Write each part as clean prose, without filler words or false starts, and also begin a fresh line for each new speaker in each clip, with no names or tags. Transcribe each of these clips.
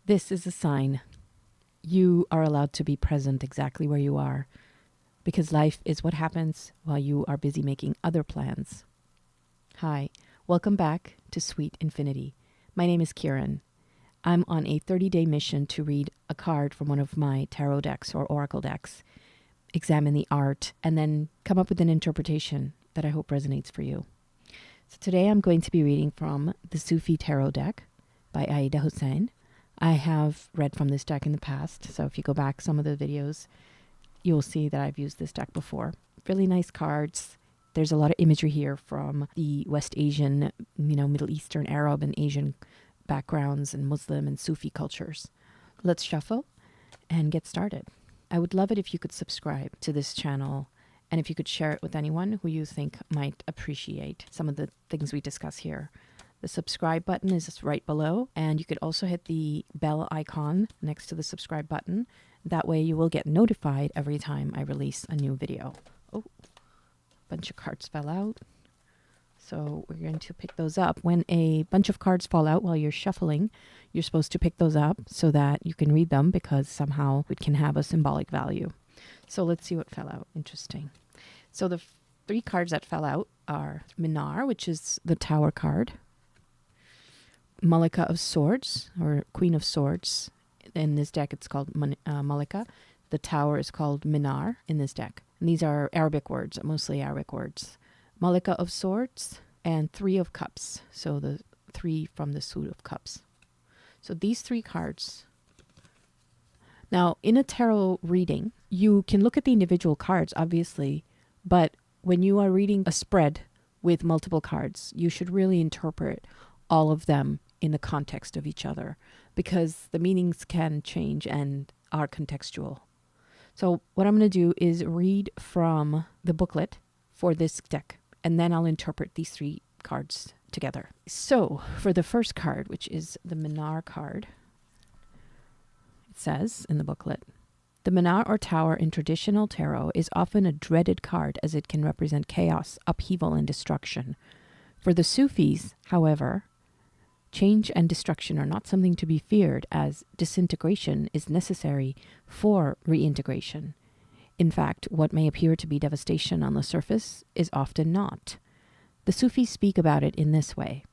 This is a sign. You are allowed to be present exactly where you are, because life is what happens while you are busy making other plans. Hi, welcome back to Sweet Infinity. My name is Kieran. I'm on a 30-day mission to read a card from one of my tarot decks or oracle decks, examine the art, and then come up with an interpretation that I hope resonates for you. So today I'm going to be reading from the Sufi Tarot Deck by Ayeda Husain. I have read from this deck in the past, so if you go back some of the videos, you'll see that I've used this deck before. Really nice cards. There's a lot of imagery here from the West Asian, Middle Eastern, Arab, and Asian backgrounds and Muslim and Sufi cultures. Let's shuffle and get started. I would love it if you could subscribe to this channel and if you could share it with anyone who you think might appreciate some of the things we discuss here. The subscribe button is just right below, and you could also hit the bell icon next to the subscribe button. That way you will get notified every time I release a new video. Oh, a bunch of cards fell out. So we're going to pick those up. When a bunch of cards fall out while you're shuffling, you're supposed to pick those up so that you can read them, because somehow it can have a symbolic value. So let's see what fell out. Interesting. So the three cards that fell out are Minar, which is the Tower card, Malika of Swords, or Queen of Swords. In this deck, it's called Malika. The Tower is called Minar in this deck. And these are Arabic words, mostly Arabic words. Malika of Swords and Three of Cups. So the three from the suit of cups. So these three cards. Now, in a tarot reading, you can look at the individual cards, obviously, but when you are reading a spread with multiple cards, you should really interpret all of them in the context of each other, because the meanings can change and are contextual. So what I'm going to do is read from the booklet for this deck, and then I'll interpret these three cards together. So for the first card, which is the Minar card, it says in the booklet, the Minar or Tower in traditional tarot is often a dreaded card, as it can represent chaos, upheaval, and destruction. For the Sufis, however, change and destruction are not something to be feared, as disintegration is necessary for reintegration. In fact, what may appear to be devastation on the surface is often not. The Sufis speak about it in this way.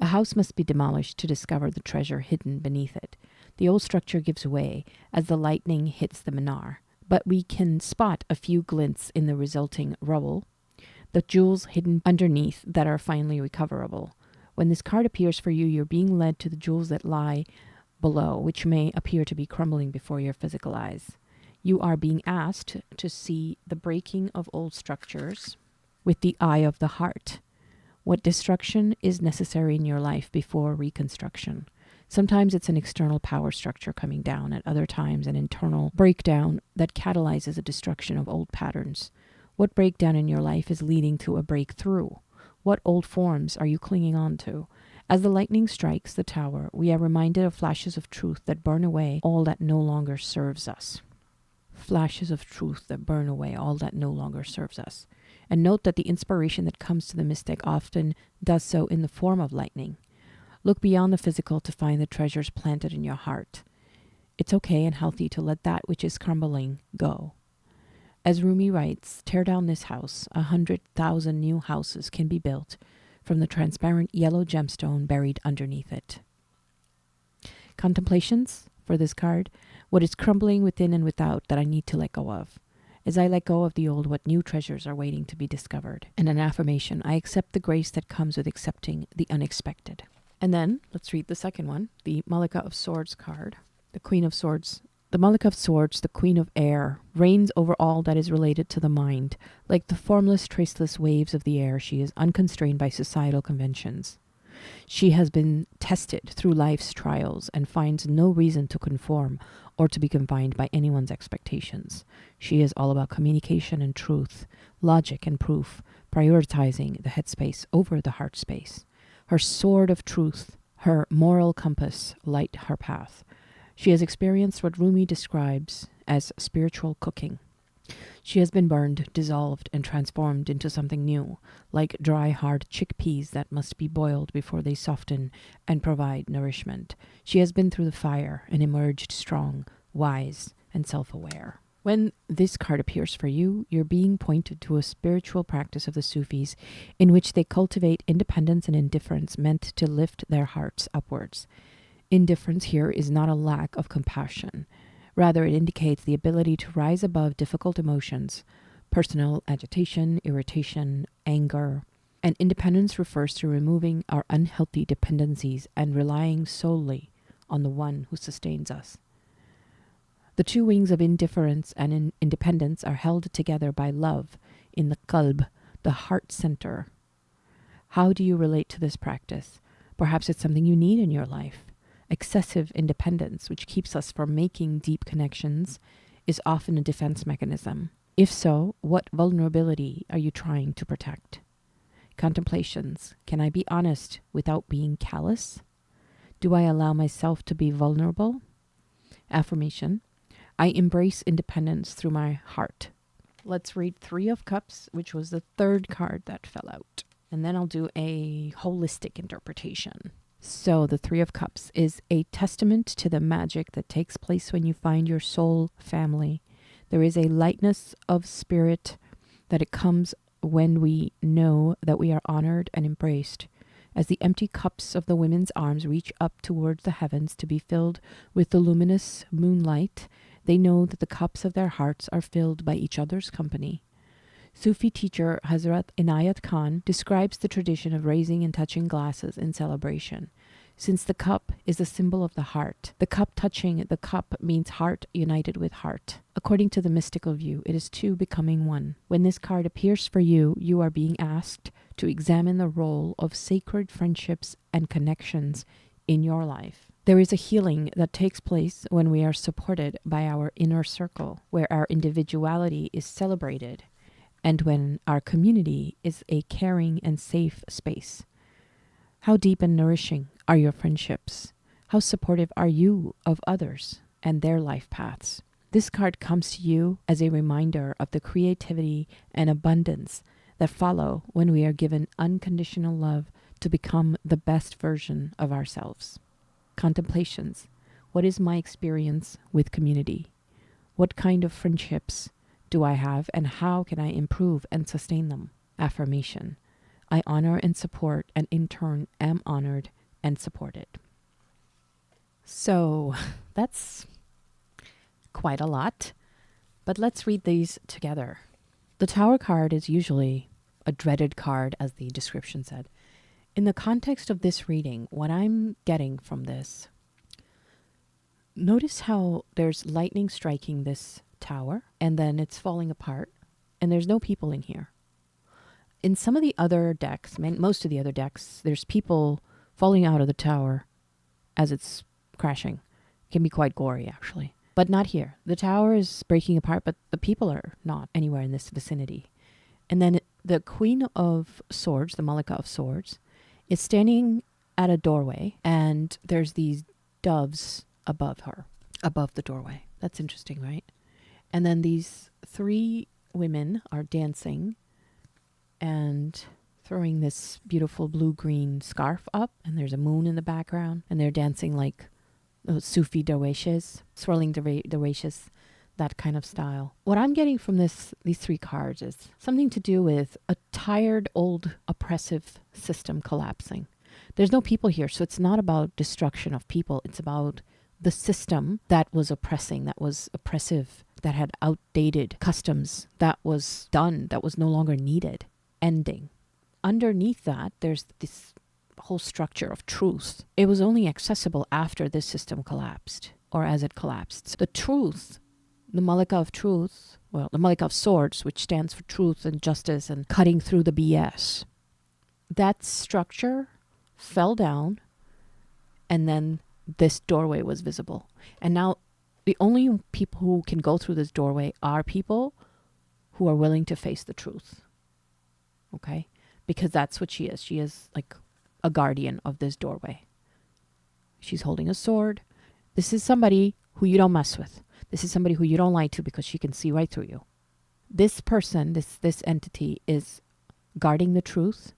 A house must be demolished to discover the treasure hidden beneath it. The old structure gives way as the lightning hits the Minar, but we can spot a few glints in the resulting rubble, the jewels hidden underneath that are finally recoverable. When this card appears for you, you're being led to the jewels that lie below, which may appear to be crumbling before your physical eyes. You are being asked to see the breaking of old structures with the eye of the heart. What destruction is necessary in your life before reconstruction? Sometimes it's an external power structure coming down, at other times an internal breakdown that catalyzes a destruction of old patterns. What breakdown in your life is leading to a breakthrough? What old forms are you clinging on to? As the lightning strikes the tower, we are reminded of flashes of truth that burn away all that no longer serves us. Flashes of truth that burn away all that no longer serves us. And note that the inspiration that comes to the mystic often does so in the form of lightning. Look beyond the physical to find the treasures planted in your heart. It's okay and healthy to let that which is crumbling go. As Rumi writes, tear down this house, 100,000 new houses can be built from the transparent yellow gemstone buried underneath it. Contemplations for this card. What is crumbling within and without that I need to let go of? As I let go of the old, what new treasures are waiting to be discovered? And an affirmation, I accept the grace that comes with accepting the unexpected. And then, let's read the second one, the Malika of Swords card, the Queen of Swords. The Malika of Swords, the Queen of Air, reigns over all that is related to the mind. Like the formless, traceless waves of the air, she is unconstrained by societal conventions. She has been tested through life's trials and finds no reason to conform or to be confined by anyone's expectations. She is all about communication and truth, logic and proof, prioritizing the head space over the heart space. Her sword of truth, her moral compass, light her path. She has experienced what Rumi describes as spiritual cooking. She has been burned, dissolved, and transformed into something new, like dry, hard chickpeas that must be boiled before they soften and provide nourishment. She has been through the fire and emerged strong, wise, and self-aware. When this card appears for you, you're being pointed to a spiritual practice of the Sufis in which they cultivate independence and indifference meant to lift their hearts upwards. Indifference here is not a lack of compassion. Rather, it indicates the ability to rise above difficult emotions, personal agitation, irritation, anger. And independence refers to removing our unhealthy dependencies and relying solely on the one who sustains us. The two wings of indifference and independence are held together by love in the qalb, the heart center. How do you relate to this practice? Perhaps it's something you need in your life. Excessive independence, which keeps us from making deep connections, is often a defense mechanism. If so, what vulnerability are you trying to protect? Contemplations. Can I be honest without being callous? Do I allow myself to be vulnerable? Affirmation. I embrace independence through my heart. Let's read Three of Cups, which was the third card that fell out. And then I'll do a holistic interpretation. So the Three of Cups is a testament to the magic that takes place when you find your soul family. There is a lightness of spirit that it comes when we know that we are honored and embraced. As the empty cups of the women's arms reach up towards the heavens to be filled with the luminous moonlight, they know that the cups of their hearts are filled by each other's company. Sufi teacher Hazrat Inayat Khan describes the tradition of raising and touching glasses in celebration. Since the cup is a symbol of the heart, the cup touching the cup means heart united with heart. According to the mystical view, it is two becoming one. When this card appears for you, you are being asked to examine the role of sacred friendships and connections in your life. There is a healing that takes place when we are supported by our inner circle, where our individuality is celebrated, and when our community is a caring and safe space. How deep and nourishing are your friendships? How supportive are you of others and their life paths? This card comes to you as a reminder of the creativity and abundance that follow when we are given unconditional love to become the best version of ourselves. Contemplations. What is my experience with community? What kind of friendships do I have, and how can I improve and sustain them? Affirmation. I honor and support, and in turn am honored and supported. So that's quite a lot, but let's read these together. The Tower card is usually a dreaded card, as the description said. In the context of this reading, what I'm getting from this, notice how there's lightning striking this tower and then it's falling apart and there's no people in here. In some of the other decks, most of the other decks, there's people falling out of the tower as it's crashing. It can be quite gory, actually. But not here. The tower is breaking apart, but the people are not anywhere in this vicinity. And then the Queen of Swords, the Malika of Swords, is standing at a doorway, and there's these doves above her, above the doorway. That's interesting, right? And then these three women are dancing and throwing this beautiful blue-green scarf up, and there's a moon in the background, and they're dancing like those Sufi derwishes, swirling derwishes, that kind of style. What I'm getting from these three cards is something to do with a tired, old, oppressive system collapsing. There's no people here, so it's not about destruction of people. It's about the system that was oppressing, that was oppressive, that had outdated customs, that was done, that was no longer needed, ending. Underneath that, there's this whole structure of truth. It was only accessible after this system collapsed, or as it collapsed. The truth, the Malika of Truth, well, the Malika of Swords, which stands for truth and justice and cutting through the BS, that structure fell down, and then this doorway was visible. And now the only people who can go through this doorway are people who are willing to face the truth. Okay? Because that's what she is. She is like a guardian of this doorway. She's holding a sword. This is somebody who you don't mess with. This is somebody who you don't lie to because she can see right through you. This person, this entity is guarding the truth,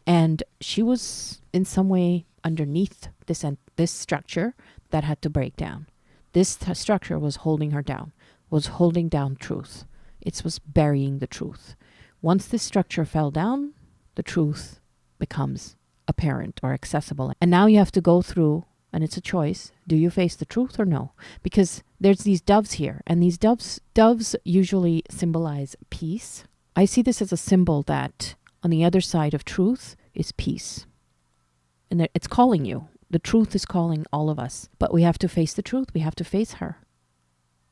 and she was in some way underneath this structure that had to break down. This structure was holding her down, was holding down truth. It was burying the truth. Once this structure fell down, the truth becomes apparent or accessible. And now you have to go through, and it's a choice. Do you face the truth or no? Because there's these doves here, and these doves usually symbolize peace. I see this as a symbol that on the other side of truth is peace. And it's calling you. The truth is calling all of us. But we have to face the truth. We have to face her.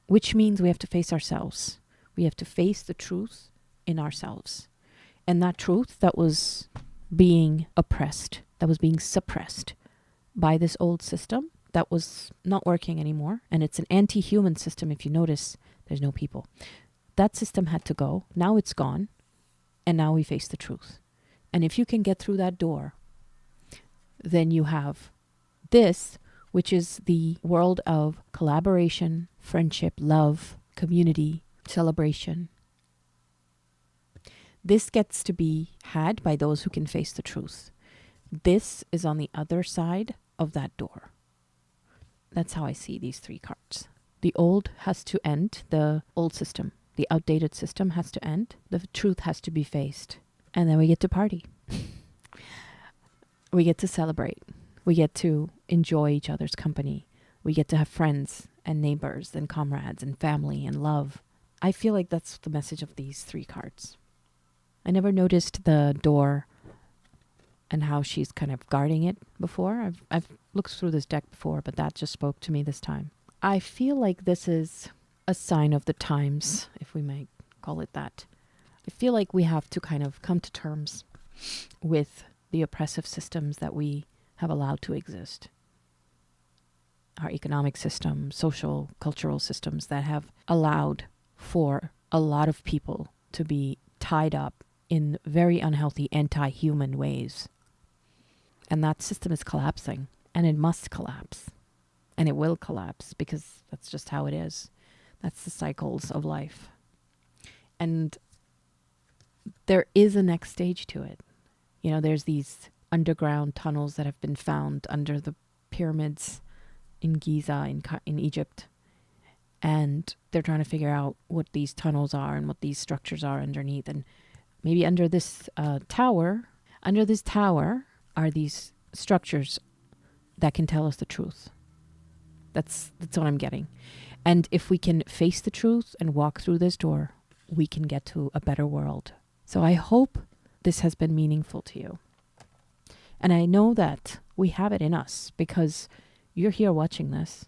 Which means we have to face ourselves. We have to face the truth in ourselves. And that truth that was being oppressed, that was being suppressed by this old system that was not working anymore. And it's an anti-human system. If you notice, there's no people. That system had to go. Now it's gone. And now we face the truth. And if you can get through that door, then you have this, which is the world of collaboration, friendship, love, community, celebration. This gets to be had by those who can face the truth. This is on the other side of that door. That's how I see these three cards. The old has to end, the old system. The outdated system has to end. The truth has to be faced. And then we get to party. We get to celebrate. We get to enjoy each other's company. We get to have friends and neighbors and comrades and family and love. I feel like that's the message of these three cards. I never noticed the door and how she's kind of guarding it before. I've looked through this deck before, but that just spoke to me this time. I feel like this is a sign of the times, if we might call it that. I feel like we have to kind of come to terms with the oppressive systems that we have allowed to exist. Our economic system, social, cultural systems that have allowed for a lot of people to be tied up in very unhealthy, anti-human ways. And that system is collapsing, and it must collapse. And it will collapse because that's just how it is. That's the cycles of life. And there is a next stage to it. You know, there's these underground tunnels that have been found under the pyramids in Giza, in Egypt. And they're trying to figure out what these tunnels are and what these structures are underneath. And maybe under this tower are these structures that can tell us the truth. That's what I'm getting. And if we can face the truth and walk through this door, we can get to a better world. So I hope this has been meaningful to you. And I know that we have it in us because you're here watching this.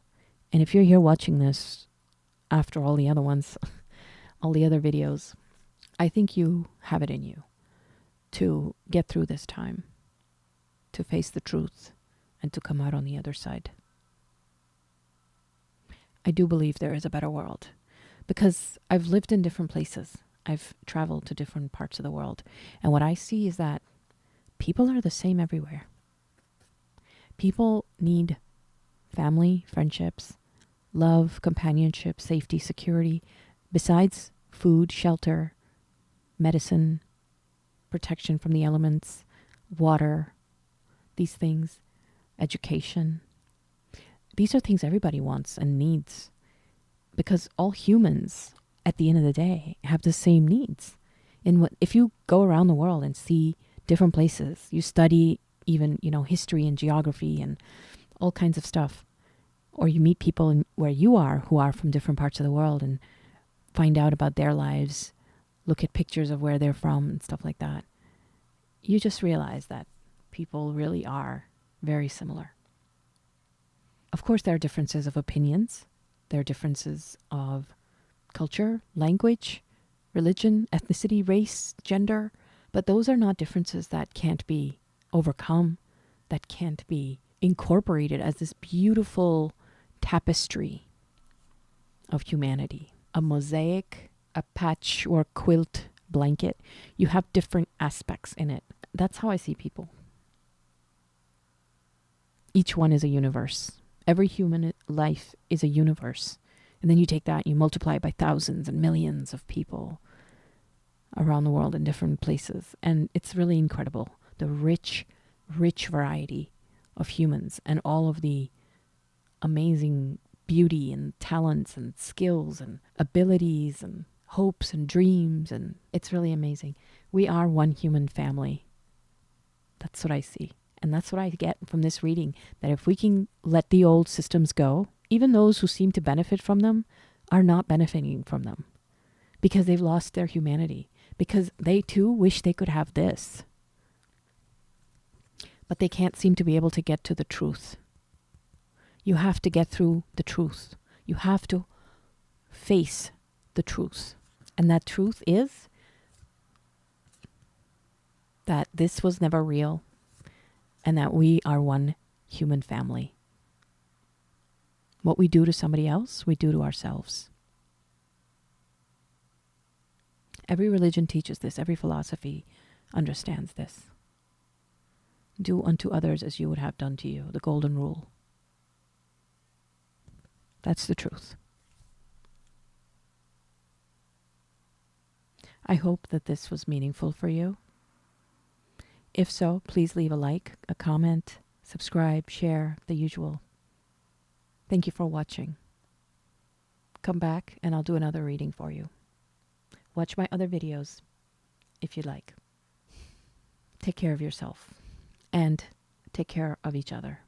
And if you're here watching this after all the other ones, all the other videos, I think you have it in you to get through this time, to face the truth, and to come out on the other side. I do believe there is a better world because I've lived in different places. I've traveled to different parts of the world. And what I see is that people are the same everywhere. People need family, friendships, love, companionship, safety, security, besides food, shelter, medicine, protection from the elements, water, these things, education. These are things everybody wants and needs because all humans, at the end of the day, have the same needs. If you go around the world and see different places, you study even, history and geography and all kinds of stuff, or you meet people where you are who are from different parts of the world and find out about their lives, look at pictures of where they're from and stuff like that, you just realize that people really are very similar. Of course, there are differences of opinions. There are differences of culture, language, religion, ethnicity, race, gender. But those are not differences that can't be overcome, that can't be incorporated as this beautiful tapestry of humanity. A mosaic, a patchwork quilt blanket. You have different aspects in it. That's how I see people. Each one is a universe. Every human life is a universe. And then you take that and you multiply it by thousands and millions of people around the world in different places. And it's really incredible, the rich, rich variety of humans and all of the amazing beauty and talents and skills and abilities and hopes and dreams. And it's really amazing. We are one human family. That's what I see. And that's what I get from this reading, that if we can let the old systems go, even those who seem to benefit from them are not benefiting from them because they've lost their humanity, because they too wish they could have this. But they can't seem to be able to get to the truth. You have to get through the truth. You have to face the truth. And that truth is that this was never real and that we are one human family. What we do to somebody else, we do to ourselves. Every religion teaches this. Every philosophy understands this. Do unto others as you would have done to you. The golden rule. That's the truth. I hope that this was meaningful for you. If so, please leave a like, a comment, subscribe, share, the usual. Thank you for watching. Come back and I'll do another reading for you. Watch my other videos if you like. Take care of yourself and take care of each other.